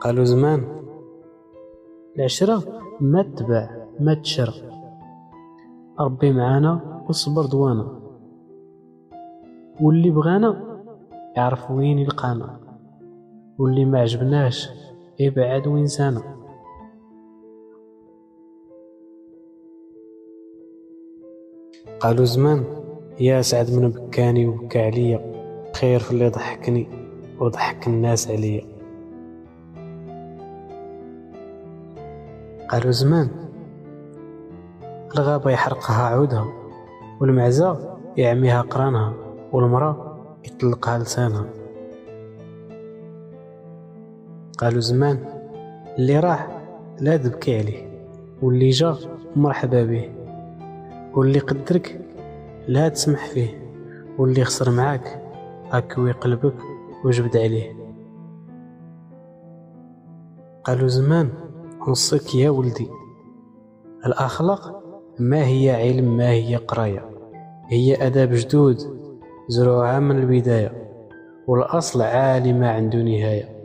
قالوا زمان العشرة ما تباع ما تشرى، ربي معانا والصبر دوانا، واللي بغانا يعرف وين يلقانا، واللي ما عجبناش يبعد وينسانا. قالوا زمان يا سعد من بكاني وبكى عليا، خير في اللي ضحكني وضحك الناس عليا. قالوا زمان الغابة يحرقها عودها، والمعزة يعميها قرانها، والمرأة يطلقها لسانها. قالوا زمان اللي راح لا تبكي عليه، واللي جا مرحبا به، واللي قدرك لا تسمح فيه، واللي خسر معاك اكوي قلبك وجبد عليه. قالوا زمان وصيك يا ولدي الأخلاق ما هي علم ما هي قراية، هي أداب جدود زروعها من البداية، والأصل عالي ما عنده نهاية.